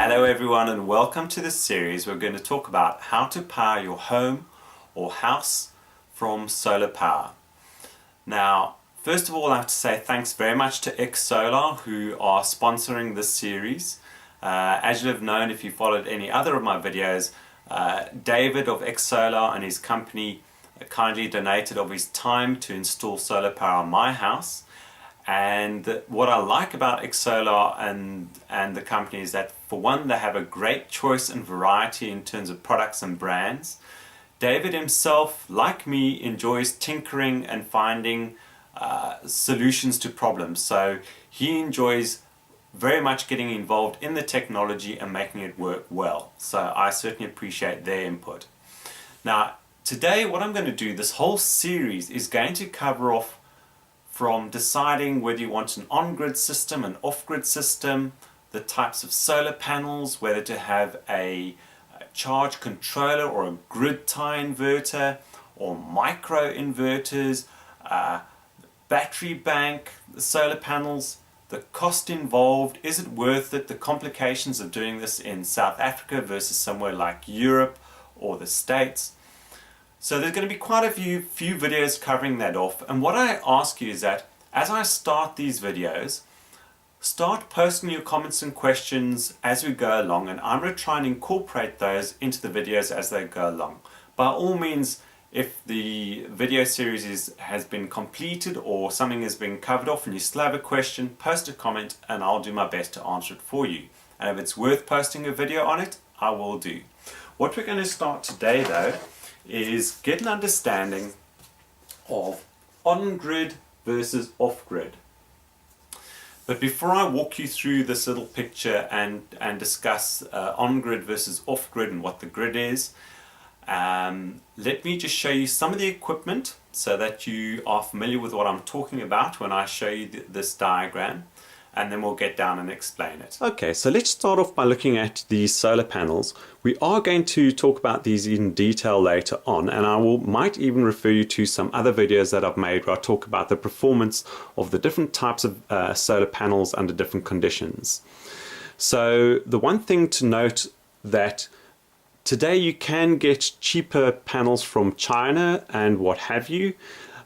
Hello everyone and welcome to this series. We're going to talk about how to power your home or house from solar power. Now, first of all, I have to say thanks very much to Xsolar who are sponsoring this series. As you have known if you followed any other of my videos, David of Xsolar and his company kindly donated of his time to install solar power on my house. And what I like about Xsolar and the company is that, for one, they have a great choice and variety in terms of products and brands. David himself, like me, enjoys tinkering and finding solutions to problems. So he enjoys very much getting involved in the technology and making it work well. So I certainly appreciate their input. Now, today what I'm going to do, this whole series is going to cover off from deciding whether you want an on-grid system, an off-grid system, the types of solar panels, whether to have a charge controller or a grid tie inverter or micro inverters, battery bank, the solar panels, the cost involved, is it worth it, the complications of doing this in South Africa versus somewhere like Europe or the States. So there's going to be quite a few videos covering that off, and what I ask you is that as I start these videos, start posting your comments and questions as we go along, and I'm going to try and incorporate those into the videos as they go along. By all means, if the video series has been completed or something has been covered off and you still have a question, post a comment and I'll do my best to answer it for you. And if it's worth posting a video on it, I will do. What we're going to start today though is get an understanding of on-grid versus off-grid. But before I walk you through this little picture and discuss on-grid versus off-grid and what the grid is, let me just show you some of the equipment so that you are familiar with what I'm talking about when I show you this diagram, and then we'll get down and explain it. Okay, so let's start off by looking at these solar panels. We are going to talk about these in detail later on, and I might even refer you to some other videos that I've made where I talk about the performance of the different types of solar panels under different conditions. So the one thing to note that today you can get cheaper panels from China and what have you,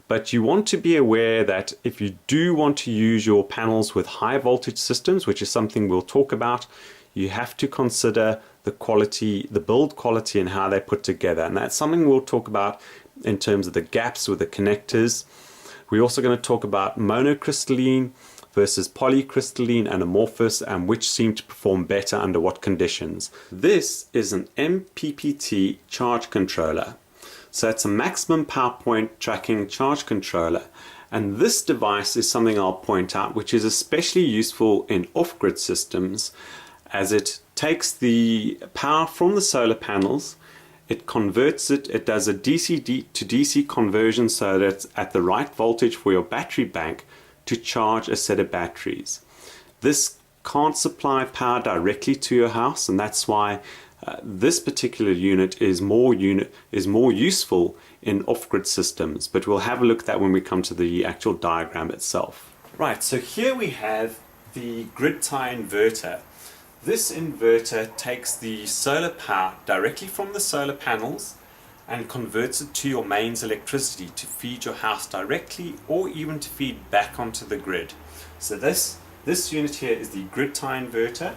but you want to be aware that if you do want to use your panels with high voltage systems, which is something we'll talk about, you have to consider the quality, the build quality and how they're put together. And that's something we'll talk about in terms of the gaps with the connectors. We're also going to talk about monocrystalline versus polycrystalline and amorphous, and which seem to perform better under what conditions. This is an Mppt charge controller. So it's a maximum power point tracking charge controller, and this device is something I'll point out which is especially useful in off-grid systems, as it takes the power from the solar panels, it converts it, it does a DC to DC conversion so that it's at the right voltage for your battery bank to charge a set of batteries. This can't supply power directly to your house, and that's why this particular unit is more useful in off-grid systems, but we'll have a look at that when we come to the actual diagram itself. Right, so here we have the Grid Tie Inverter. This inverter takes the solar power directly from the solar panels and converts it to your mains electricity to feed your house directly, or even to feed back onto the grid. So this unit here is the Grid Tie Inverter.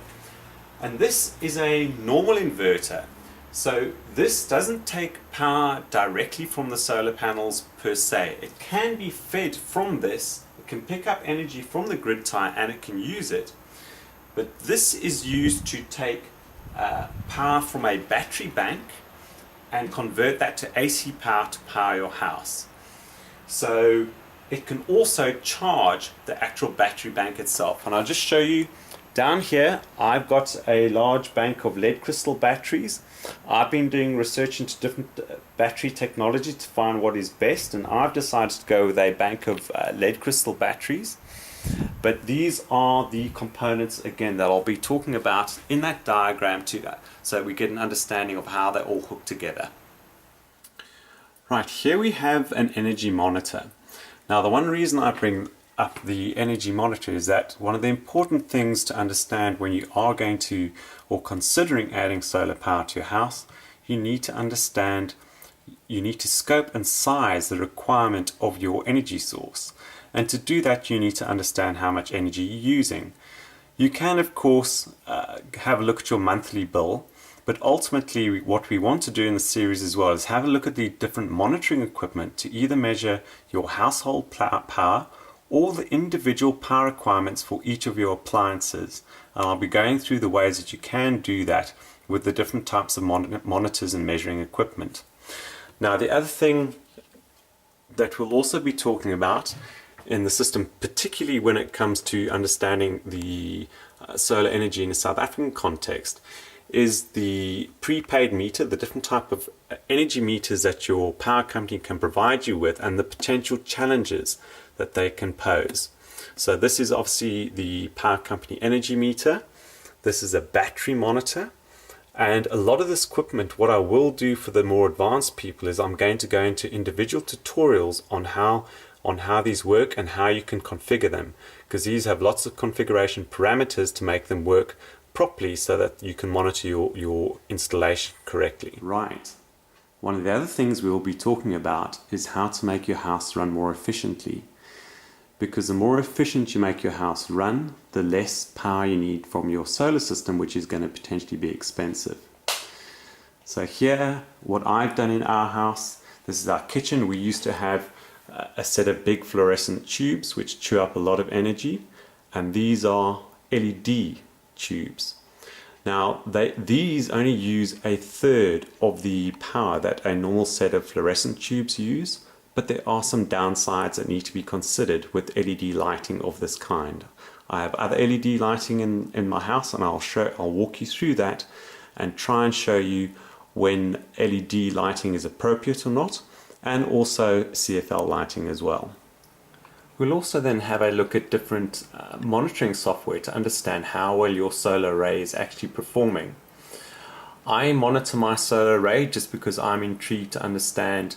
And this is a normal inverter, so this doesn't take power directly from the solar panels per se. It can be fed from this, it can pick up energy from the grid tie and it can use it, but this is used to take power from a battery bank and convert that to AC power to power your house. So it can also charge the actual battery bank itself, and I'll just show you. Down here I've got a large bank of lead crystal batteries. I've been doing research into different battery technology to find what is best, and I've decided to go with a bank of lead crystal batteries. But these are the components again that I'll be talking about in that diagram too, so we get an understanding of how they all hook together. Right, here we have an energy monitor. Now the one reason I bring up the energy monitor is that one of the important things to understand when you are going to or considering adding solar power to your house, you need to understand, you need to scope and size the requirement of your energy source. And to do that, you need to understand how much energy you're using. You can, of course, have a look at your monthly bill, but ultimately what we want to do in the series as well is have a look at the different monitoring equipment to either measure your household power or the individual power requirements for each of your appliances. And I'll be going through the ways that you can do that with the different types of monitors and measuring equipment. Now, the other thing that we'll also be talking about in the system, particularly when it comes to understanding the solar energy in a South African context, is the prepaid meter, the different type of energy meters that your power company can provide you with, and the potential challenges that they can pose. So this is obviously the power company energy meter. This is a battery monitor. And a lot of this equipment, what I will do for the more advanced people is I'm going to go into individual tutorials on how these work and how you can configure them, because these have lots of configuration parameters to make them work properly so that you can monitor your installation correctly. Right. One of the other things we will be talking about is how to make your house run more efficiently. Because the more efficient you make your house run, the less power you need from your solar system, which is going to potentially be expensive. So here, what I've done in our house, this is our kitchen. We used to have a set of big fluorescent tubes which chew up a lot of energy, and these are LED tubes. Now these only use a third of the power that a normal set of fluorescent tubes use, but there are some downsides that need to be considered with LED lighting of this kind. I have other LED lighting in my house, and I'll walk you through that and try and show you when LED lighting is appropriate or not, and also CFL lighting as well. We'll also then have a look at different monitoring software to understand how well your solar array is actually performing. I monitor my solar array just because I'm intrigued to understand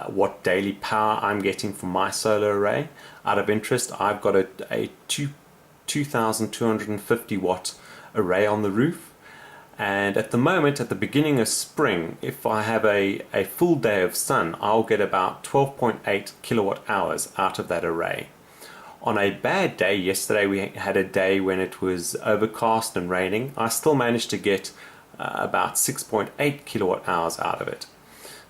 what daily power I'm getting from my solar array. Out of interest, I've got a 2,250 watt array on the roof, and at the moment, at the beginning of spring, if I have a full day of sun, I'll get about 12.8 kilowatt hours out of that array. On a bad day, yesterday we had a day when it was overcast and raining, I still managed to get about 6.8 kilowatt hours out of it.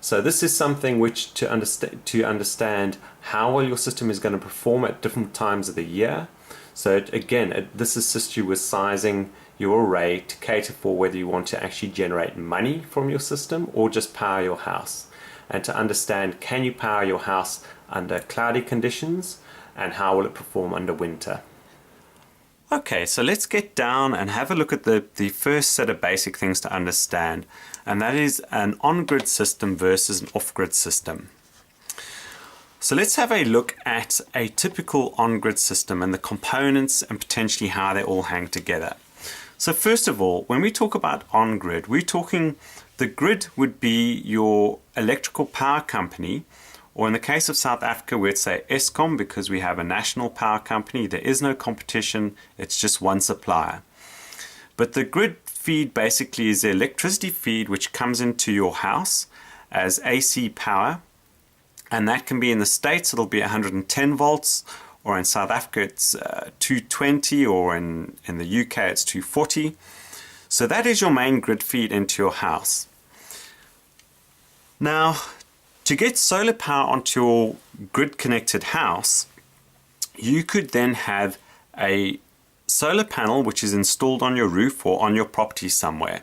So this is something which to understand how well your system is going to perform at different times of the year. So this assists you with sizing your array to cater for whether you want to actually generate money from your system or just power your house, and to understand, can you power your house under cloudy conditions and how will it perform under winter. Okay, so let's get down and have a look at the first set of basic things to understand, and that is an on-grid system versus an off-grid system. So let's have a look at a typical on-grid system and the components and potentially how they all hang together. So first of all, when we talk about on-grid, we're talking the grid would be your electrical power company, or in the case of South Africa, we'd say Eskom, because we have a national power company. There is no competition, it's just one supplier. But the grid feed basically is the electricity feed which comes into your house as AC power, and that can be in the States, it'll be 110 volts, or in South Africa it's 220, or in the UK it's 240. So that is your main grid feed into your house. Now, to get solar power onto your grid connected house, you could then have a solar panel which is installed on your roof or on your property somewhere.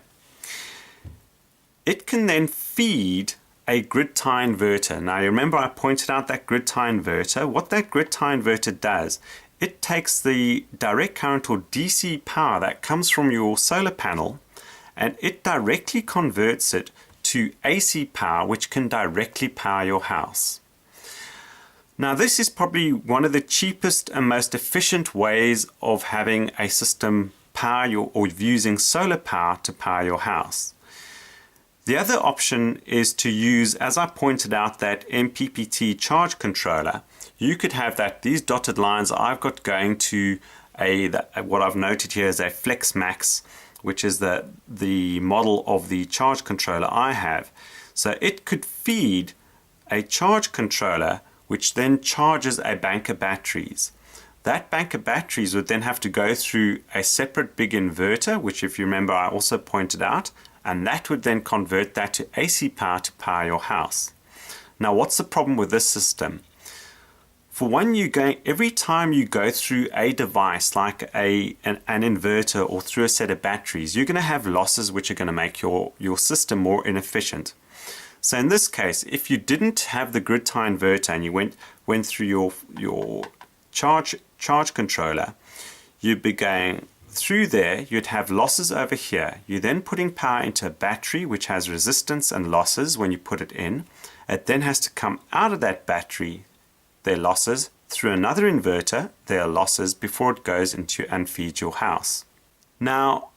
It can then feed a grid tie inverter. Now you remember I pointed out that grid tie inverter. What that grid tie inverter does, it takes the direct current or DC power that comes from your solar panel and it directly converts it to AC power, which can directly power your house. Now this is probably one of the cheapest and most efficient ways of having a system power or using solar power to power your house. The other option is to use, as I pointed out, that Mppt charge controller. you could have that, these dotted lines I've got going to what I've noted here is a FlexMax, which is the model of the charge controller I have. So it could feed a charge controller which then charges a bank of batteries. That bank of batteries would then have to go through a separate big inverter, which, if you remember, I also pointed out, and that would then convert that to AC power to power your house. Now, what's the problem with this system? For one, every time you go through a device like an inverter or through a set of batteries, you're going to have losses which are going to make your system more inefficient. So in this case, if you didn't have the Grid Tie Inverter and you went through your charge controller, you'd be going through there, you'd have losses over here. You're then putting power into a battery which has resistance and losses when you put it in. It then has to come out of that battery, their losses, through another inverter, their losses, before it goes into and feeds your house. Now,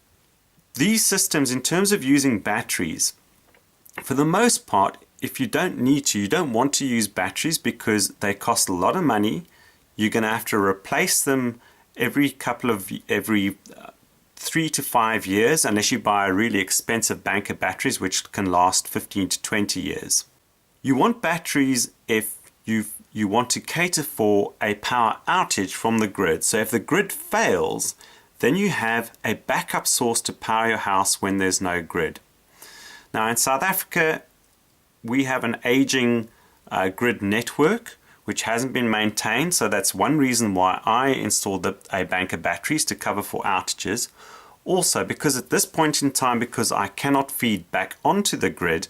these systems, in terms of using batteries, for the most part, if you don't want to use batteries because they cost a lot of money. You're going to have to replace them every 3 to 5 years, unless you buy a really expensive bank of batteries which can last 15 to 20 years. You want batteries if you want to cater for a power outage from the grid. So if the grid fails, then you have a backup source to power your house when there's no grid. Now in South Africa, we have an aging grid network which hasn't been maintained, so that's one reason why I installed a bank of batteries to cover for outages. Also, because at this point in time, because I cannot feed back onto the grid,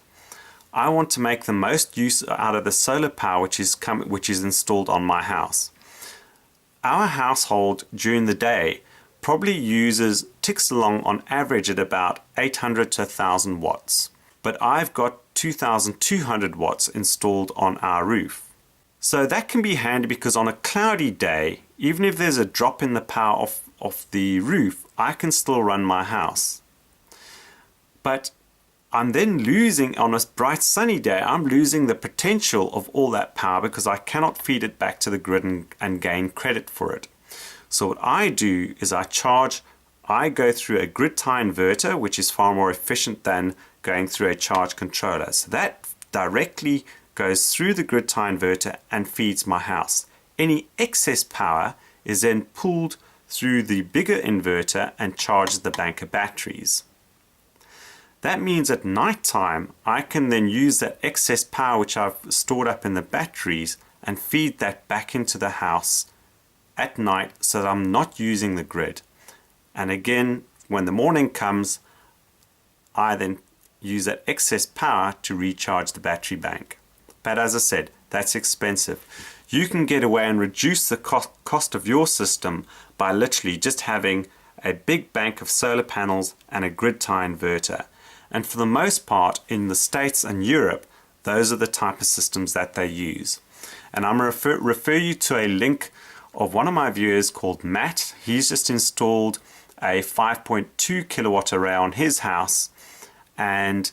I want to make the most use out of the solar power which is installed on my house. Our household during the day probably ticks along on average at about 800 to 1000 watts, but I've got 2200 watts installed on our roof. So that can be handy because on a cloudy day, even if there's a drop in the power of the roof, I can still run my house. But I'm then losing, on a bright sunny day, I'm losing the potential of all that power because I cannot feed it back to the grid and gain credit for it. So what I do is I go through a Grid Tie Inverter, which is far more efficient than going through a charge controller. So that directly goes through the Grid Tie Inverter and feeds my house. Any excess power is then pulled through the bigger inverter and charges the bank of batteries. That means at night time I can then use that excess power which I've stored up in the batteries and feed that back into the house at night so that I'm not using the grid. And again, when the morning comes, I then use that excess power to recharge the battery bank. But as I said, that's expensive. You can get away and reduce the cost of your system by literally just having a big bank of solar panels and a Grid Tie Inverter. And for the most part, in the States and Europe, those are the type of systems that they use. And I'm going to refer you to a link of one of my viewers called Matt. He's just installed a 5.2 kilowatt array on his house, and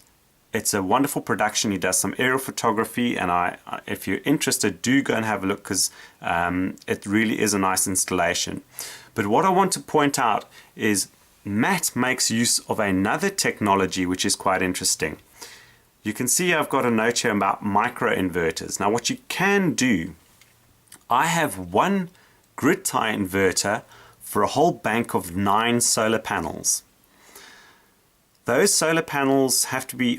it's a wonderful production. He does some aerial photography, and if you're interested, do go and have a look because it really is a nice installation. But what I want to point out is Matt makes use of another technology which is quite interesting. You can see I've got a note here about micro inverters. Now what you can do, I have one Grid Tie Inverter for a whole bank of 9 solar panels. Those solar panels have to be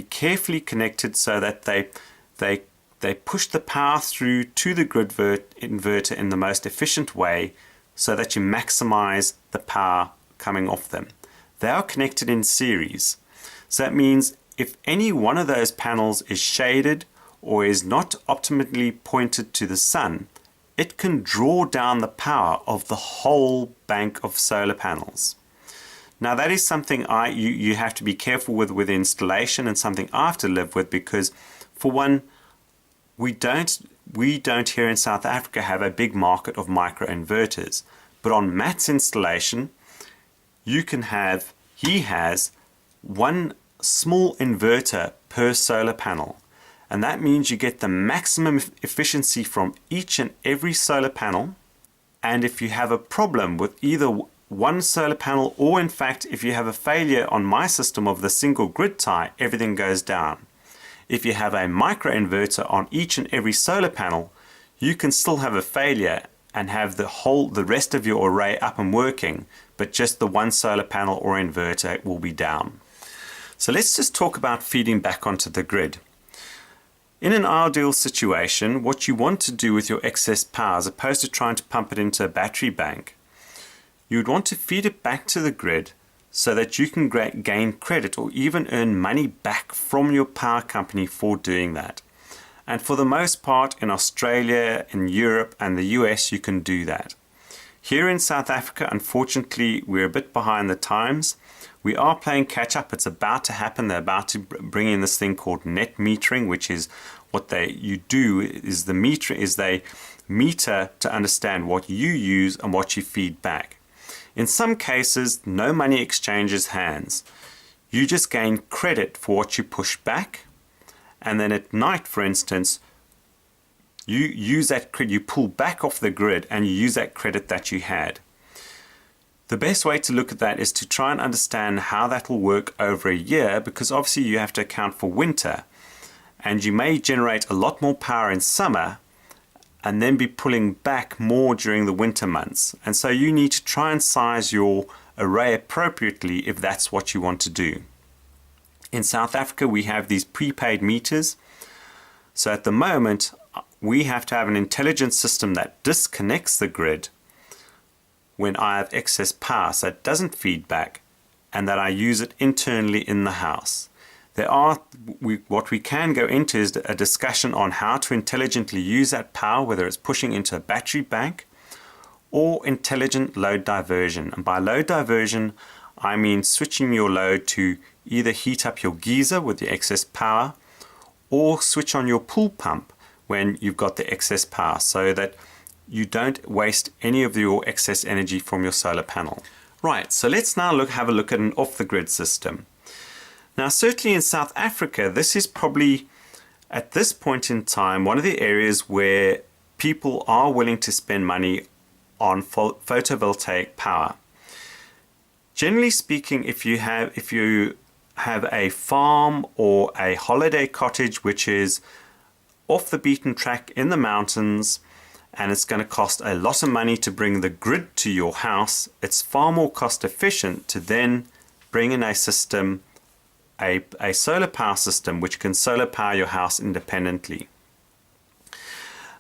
carefully connected so that they push the power through to the grid inverter in the most efficient way so that you maximize the power coming off them. They are connected in series. So that means if any one of those panels is shaded or is not optimally pointed to the sun, it can draw down the power of the whole bank of solar panels. Now that is something you have to be careful with installation, and something I have to live with, because for one, we don't here in South Africa have a big market of micro inverters. But on Matt's installation, he has one small inverter per solar panel. and that means you get the maximum efficiency from each and every solar panel. And if you have a problem with either one solar panel, or in fact if you have a failure on my system of the single grid tie, everything goes down. If you have a micro inverter on each and every solar panel, you can still have a failure and have the rest of your array up and working, but just the one solar panel or inverter will be down. So let's just talk about feeding back onto the grid. In an ideal situation, what you want to do with your excess power, as opposed to trying to pump it into a battery bank, you would want to feed it back to the grid so that you can gain credit or even earn money back from your power company for doing that. And for the most part, in Australia, in Europe and the US, you can do that. Here in South Africa, unfortunately, we're a bit behind the times. We are playing catch up. It's about to happen. They're about to bring in this thing called net metering, which is what they meter to understand what you use and what you feed back. In some cases, no money exchanges hands. You just gain credit for what you push back, and then at night, for instance, you use that credit, you pull back off the grid and you use that credit that you had. The best way to look at that is to try and understand how that will work over a year, because obviously you have to account for winter, and you may generate a lot more power in summer and then be pulling back more during the winter months. And so you need to try and size your array appropriately if that's what you want to do. In South Africa, we have these prepaid meters. So at the moment, we have to have an intelligent system that disconnects the grid when I have excess power, so it doesn't feed back, and that I use it internally in the house. What we can go into is a discussion on how to intelligently use that power, whether it's pushing into a battery bank or intelligent load diversion. And by load diversion, I mean switching your load to either heat up your geyser with the excess power or switch on your pool pump when you've got the excess power, so that you don't waste any of your excess energy from your solar panel. Right, so let's now have a look at an off-the-grid system. Now, certainly in South Africa, this is probably, at this point in time, one of the areas where people are willing to spend money on photovoltaic power. Generally speaking, if you have a farm or a holiday cottage which is off the beaten track in the mountains, and it's going to cost a lot of money to bring the grid to your house, it's far more cost efficient to then bring in a system, a solar power system, which can solar power your house independently.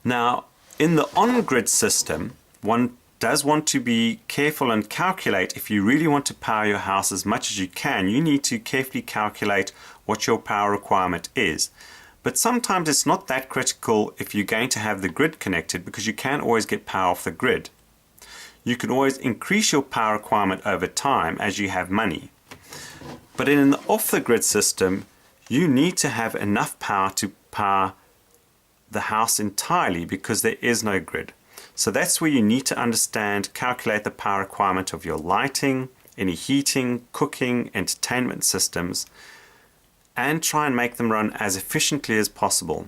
Now, in the on-grid system, one does want to be careful and calculate. If you really want to power your house as much as you can, you need to carefully calculate what your power requirement is. But sometimes it's not that critical if you're going to have the grid connected, because you can always get power off the grid. You can always increase your power requirement over time as you have money. But in an off-the-grid system, you need to have enough power to power the house entirely, because there is no grid. So that's where you need to understand, calculate the power requirement of your lighting, any heating, cooking, entertainment systems, and try and make them run as efficiently as possible.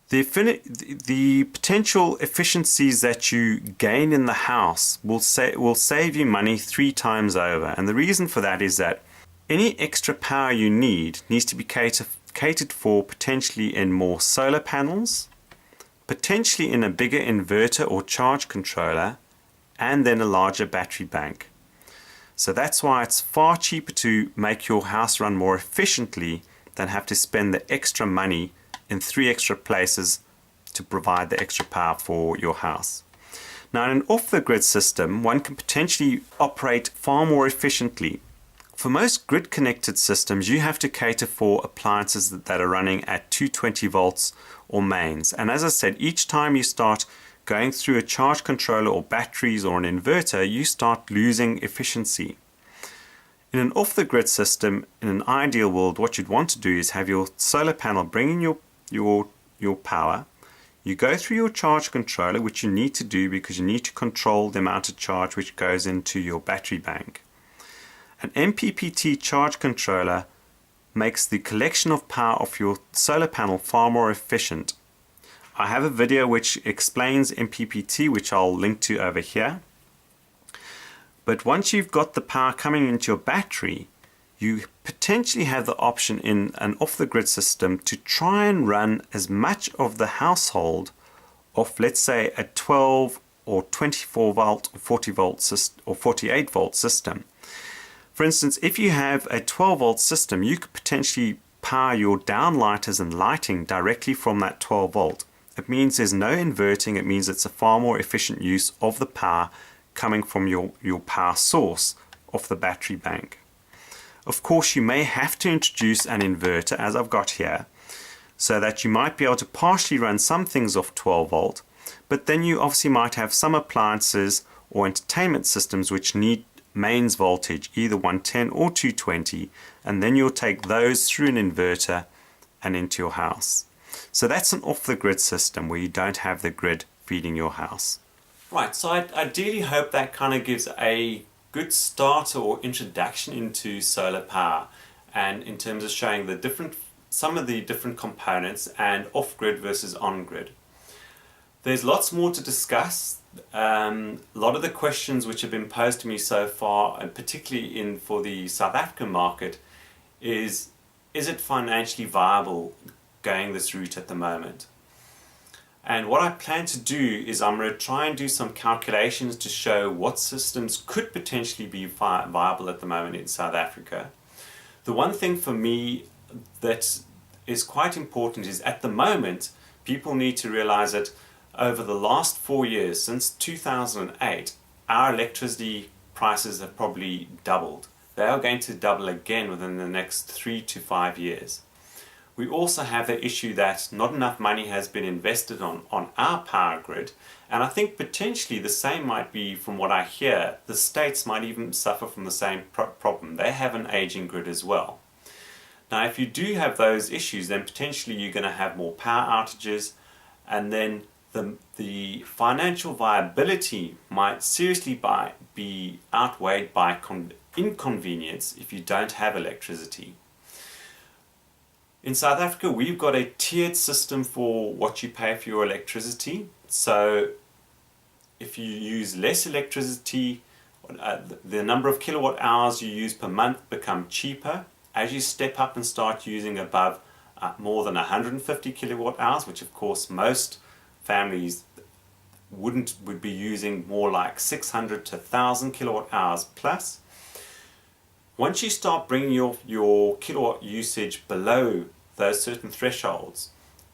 The potential efficiencies that you gain in the house will save you money 3 times over. And the reason for that is that any extra power you need needs to be catered for potentially in more solar panels, potentially in a bigger inverter or charge controller, and then a larger battery bank. So that's why it's far cheaper to make your house run more efficiently than have to spend the extra money in 3 extra places to provide the extra power for your house. Now, in an off-the-grid system, one can potentially operate far more efficiently. For most grid-connected systems, you have to cater for appliances that are running at 220 volts or mains. And as I said, each time you start going through a charge controller or batteries or an inverter, you start losing efficiency. In an off-the-grid system, in an ideal world, what you'd want to do is have your solar panel bring in your power. You go through your charge controller, which you need to do because you need to control the amount of charge which goes into your battery bank. An Mppt charge controller makes the collection of power of your solar panel far more efficient. I have a video which explains Mppt, which I'll link to over here. But once you've got the power coming into your battery, you potentially have the option in an off-the-grid system to try and run as much of the household off, let's say, a 12 or 24 volt or 40 volt system or 48 volt system. For instance, if you have a 12 volt system, you could potentially power your downlighters and lighting directly from that 12 volt. It means there's no inverting. It means it's a far more efficient use of the power coming from your power source off the battery bank. Of course, you may have to introduce an inverter, as I've got here, so that you might be able to partially run some things off 12 volt, but then you obviously might have some appliances or entertainment systems which need mains voltage, either 110 or 220, and then you'll take those through an inverter and into your house. So that's an off-the-grid system where you don't have the grid feeding your house. Right, so I ideally hope that kind of gives a good start or introduction into solar power, and in terms of showing some of the different components and off-grid versus on-grid. There's lots more to discuss. A lot of the questions which have been posed to me so far, and particularly for the South African market, is it financially viable going this route at the moment? And what I plan to do is I'm going to try and do some calculations to show what systems could potentially be viable at the moment in South Africa. The one thing for me that is quite important is, at the moment, people need to realize that over the last 4 years, since 2008, our electricity prices have probably doubled. They are going to double again within the next 3 to 5 years. We also have the issue that not enough money has been invested on our power grid, and I think potentially the same might be, from what I hear, the states might even suffer from the same problem. They have an aging grid as well. Now, if you do have those issues, then potentially you're going to have more power outages, and then the financial viability might seriously be outweighed by inconvenience if you don't have electricity. In South Africa, we've got a tiered system for what you pay for your electricity. So if you use less electricity, the number of kilowatt hours you use per month become cheaper. As you step up and start using above more than 150 kilowatt hours, which of course most families would be using more like 600 to 1000 kilowatt hours plus. Once you start bringing your kilowatt usage below those certain thresholds,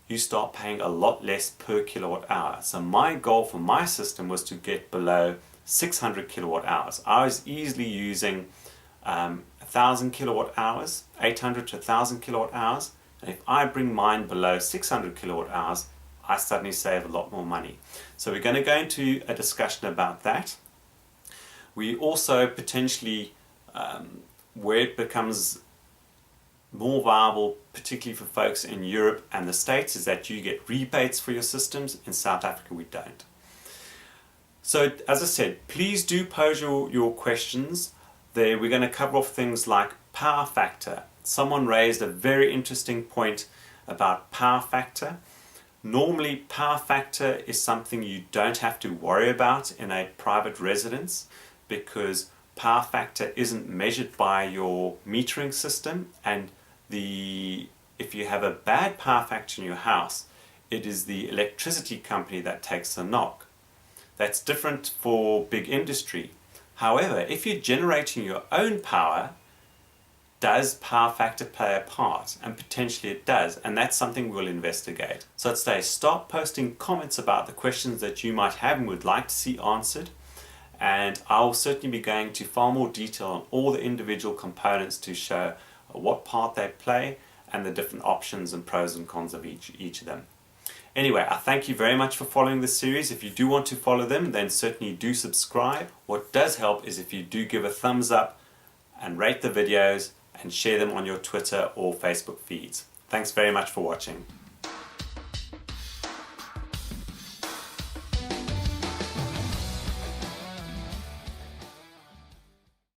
you start paying a lot less per kilowatt hour. So my goal for my system was to get below 600 kilowatt hours. I was easily using 1000 kilowatt hours, 800 to 1000 kilowatt hours, and if I bring mine below 600 kilowatt hours, I suddenly save a lot more money. So we're going to go into a discussion about that. We also potentially, where it becomes more viable, particularly for folks in Europe and the States, is that you get rebates for your systems. In South Africa, we don't. So as I said, please do pose your questions. There we're going to cover off things like power factor. Someone raised a very interesting point about power factor. Normally, power factor is something you don't have to worry about in a private residence, because power factor isn't measured by your metering system, and if you have a bad power factor in your house, it is the electricity company that takes the knock. That's different for big industry. However, if you're generating your own power, does power factor play a part? And potentially it does, and that's something we'll investigate. So I'd say start posting comments about the questions that you might have and would like to see answered, and I'll certainly be going to far more detail on all the individual components to show what part they play and the different options and pros and cons of each of them. Anyway, I thank you very much for following this series. If you do want to follow them, then certainly do subscribe. What does help is if you do give a thumbs up and rate the videos and share them on your Twitter or Facebook feeds. Thanks very much for watching.